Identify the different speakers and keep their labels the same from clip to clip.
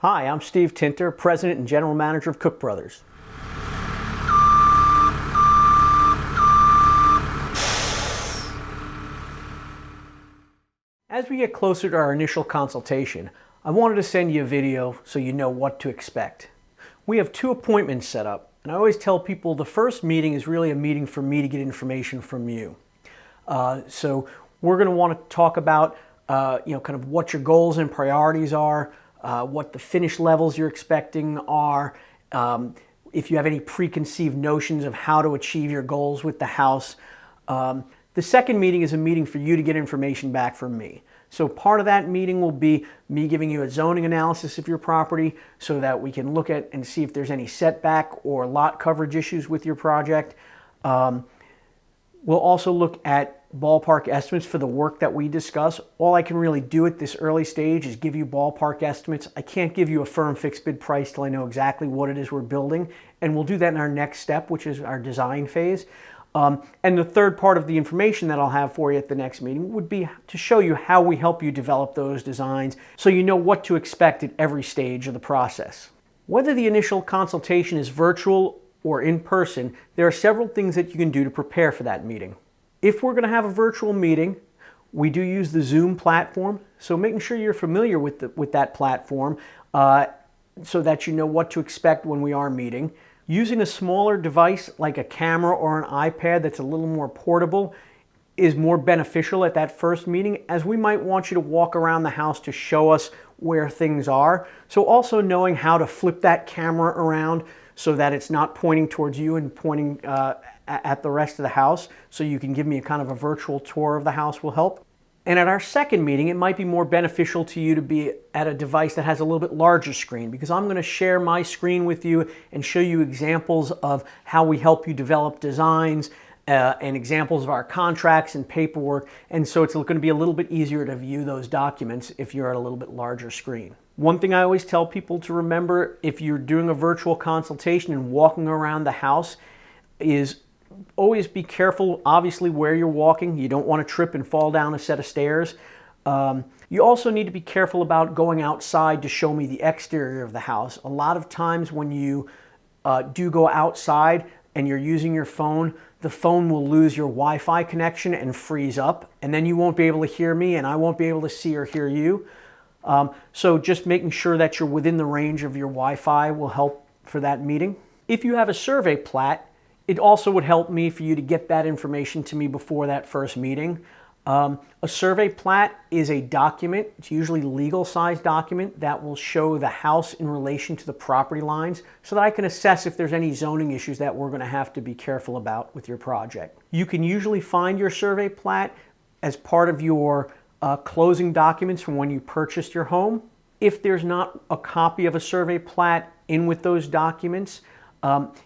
Speaker 1: Hi, I'm Steve Tinter, President and General Manager of Cook Brothers. As we get closer to our initial consultation, I wanted to send you a video so you know what to expect. We have 2 appointments set up, and I always tell people the first meeting is really a meeting for me to get information from you. So we're going to want to talk about kind of what your goals and priorities are, what the finish levels you're expecting are, if you have any preconceived notions of how to achieve your goals with the house. The second meeting is a meeting for you to get information back from me. So part of that meeting will be me giving you a zoning analysis of your property so that we can look at and see if there's any setback or lot coverage issues with your project. We'll also look at ballpark estimates for the work that we discuss. All I can really do at this early stage is give you ballpark estimates. I can't give you a firm fixed bid price till I know exactly what it is we're building, and we'll do that in our next step, which is our design phase. And the third part of the information that I'll have for you at the next meeting would be to show you how we help you develop those designs so you know what to expect at every stage of the process. Whether the initial consultation is virtual or in person, there are several things that you can do to prepare for that meeting. If we're going to have a virtual meeting, we do use the Zoom platform, so making sure you're familiar with that platform so that you know what to expect when we are meeting. Using a smaller device like a camera or an iPad that's a little more portable is more beneficial at that first meeting, as we might want you to walk around the house to show us where things are. So also knowing how to flip that camera around so that it's not pointing towards you and pointing at the rest of the house, so you can give me a kind of a virtual tour of the house will help. And at our second meeting, it might be more beneficial to you to be at a device that has a little bit larger screen, because I'm going to share my screen with you and show you examples of how we help you develop designs and examples of our contracts and paperwork. And so it's going to be a little bit easier to view those documents if you're at a little bit larger screen. One thing I always tell people to remember if you're doing a virtual consultation and walking around the house is always be careful, obviously, where you're walking. You don't want to trip and fall down a set of stairs. You also need to be careful about going outside to show me the exterior of the house. A lot of times when you do go outside and you're using your phone, the phone will lose your Wi-Fi connection and freeze up, and then you won't be able to hear me and I won't be able to see or hear you. So just making sure that you're within the range of your Wi-Fi will help for that meeting. If you have a survey plat, it also would help me for you to get that information to me before that first meeting. A survey plat is a document, it's usually a legal size document that will show the house in relation to the property lines so that I can assess if there's any zoning issues that we're going to have to be careful about with your project. You can usually find your survey plat as part of your closing documents from when you purchased your home. If there's not a copy of a survey plat in with those documents,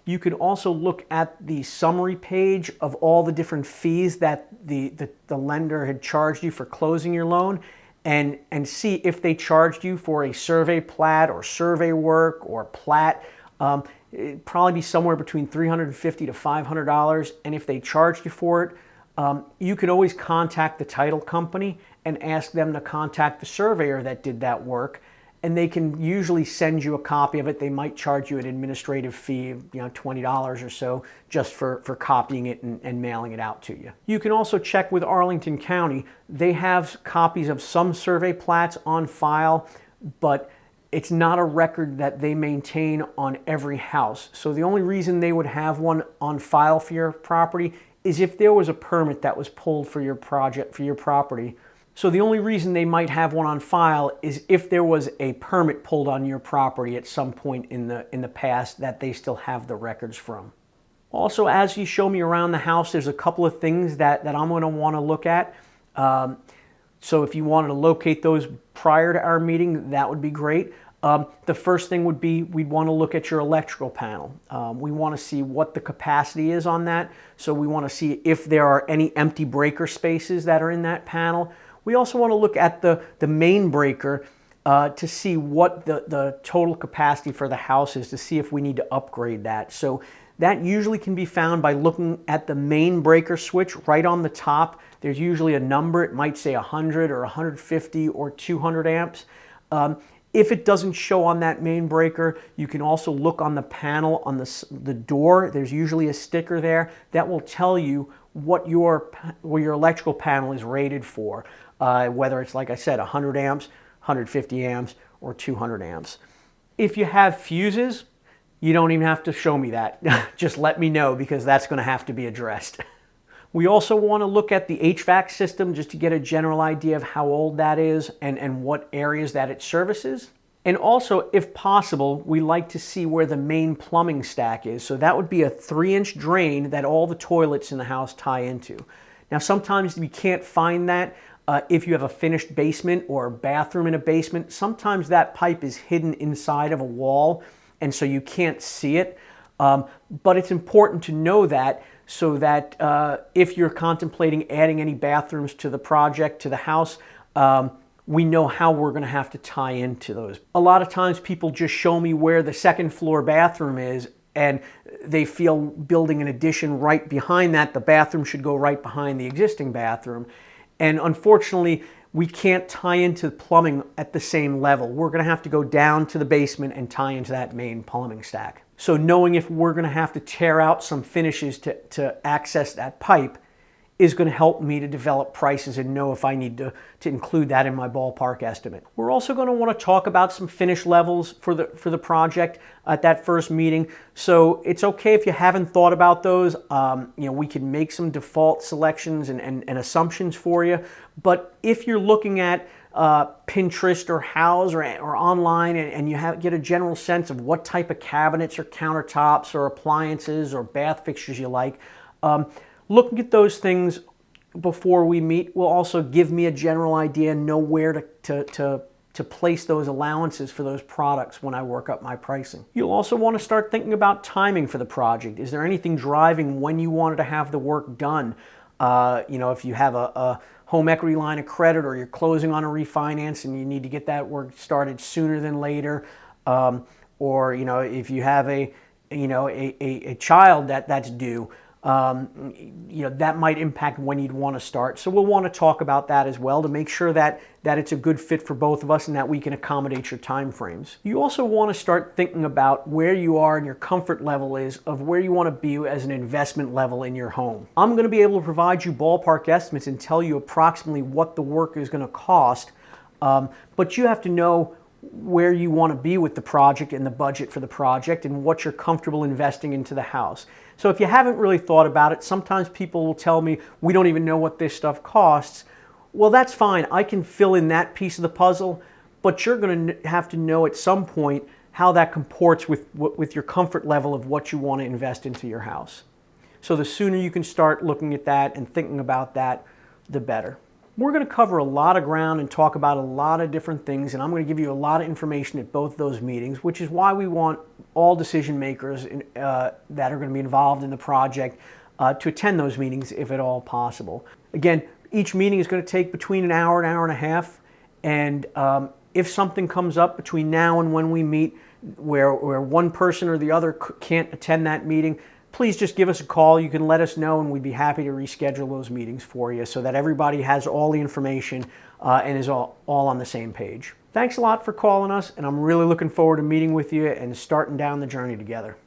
Speaker 1: you can also look at the summary page of all the different fees that the lender had charged you for closing your loan and see if they charged you for a survey plat or survey work or plat. It'd probably be somewhere between $350 to $500, and if they charged you for it, you could always contact the title company and ask them to contact the surveyor that did that work, and they can usually send you a copy of it. They might charge you an administrative fee of $20 or so just for copying it and mailing it out to you. You can also check with Arlington County. They have copies of some survey plats on file, but it's not a record that they maintain on every house. So the only reason they would have one on file for your property is if there was a permit that was pulled for your project, for your property. So the only reason they might have one on file is if there was a permit pulled on your property at some point in the past that they still have the records from. Also, as you show me around the house, there's a couple of things that I'm going to want to look at. So if you wanted to locate those prior to our meeting, that would be great. The first thing would be we'd want to look at your electrical panel. We want to see what the capacity is on that. So we want to see if there are any empty breaker spaces that are in that panel. We also want to look at the main breaker to see what the total capacity for the house is, to see if we need to upgrade that. So that usually can be found by looking at the main breaker switch right on the top. There's usually a number. It might say 100 or 150 or 200 amps. If it doesn't show on that main breaker, you can also look on the panel on the door. There's usually a sticker there that will tell you what your electrical panel is rated for, whether it's, like I said, 100 amps, 150 amps, or 200 amps. If you have fuses, you don't even have to show me that. Just let me know, because that's going to have to be addressed. We also want to look at the HVAC system just to get a general idea of how old that is and what areas that it services. And also, if possible, we like to see where the main plumbing stack is. So that would be a 3-inch drain that all the toilets in the house tie into. Now, sometimes we can't find that if you have a finished basement or a bathroom in a basement. Sometimes that pipe is hidden inside of a wall, and so you can't see it. But it's important to know that, so that if you're contemplating adding any bathrooms to the project, to the house, we know how we're going to have to tie into those. A lot of times people just show me where the second floor bathroom is, and they feel building an addition right behind that, the bathroom should go right behind the existing bathroom. And unfortunately, we can't tie into plumbing at the same level. We're going to have to go down to the basement and tie into that main plumbing stack. So knowing if we're going to have to tear out some finishes to access that pipe is going to help me to develop prices and know if I need to include that in my ballpark estimate. We're also going to want to talk about some finish levels for the project at that first meeting. So it's okay if you haven't thought about those. We can make some default selections and assumptions for you. But if you're looking at Pinterest or Houzz or online, and you get a general sense of what type of cabinets or countertops or appliances or bath fixtures you like, looking at those things before we meet will also give me a general idea and know where to place those allowances for those products when I work up my pricing. You'll also want to start thinking about timing for the project. Is there anything driving when you wanted to have the work done? If you have a home equity line of credit, or you're closing on a refinance and you need to get that work started sooner than later, or if you have a child that's due, that might impact when you'd want to start. So we'll want to talk about that as well to make sure that it's a good fit for both of us and that we can accommodate your time frames. You also want to start thinking about where you are and your comfort level is of where you want to be as an investment level in your home. I'm going to be able to provide you ballpark estimates and tell you approximately what the work is going to cost, but you have to know where you want to be with the project and the budget for the project and what you're comfortable investing into the house. So if you haven't really thought about it, sometimes people will tell me, we don't even know what this stuff costs. Well, that's fine. I can fill in that piece of the puzzle, but you're going to have to know at some point how that comports with your comfort level of what you want to invest into your house. So the sooner you can start looking at that and thinking about that, the better. We're going to cover a lot of ground and talk about a lot of different things, and I'm going to give you a lot of information at both those meetings, which is why we want all decision makers that are going to be involved in the project to attend those meetings if at all possible. Again, each meeting is going to take between an hour and a half, and if something comes up between now and when we meet where one person or the other can't attend that meeting, please just give us a call. You can let us know, and we'd be happy to reschedule those meetings for you so that everybody has all the information and is all on the same page. Thanks a lot for calling us, and I'm really looking forward to meeting with you and starting down the journey together.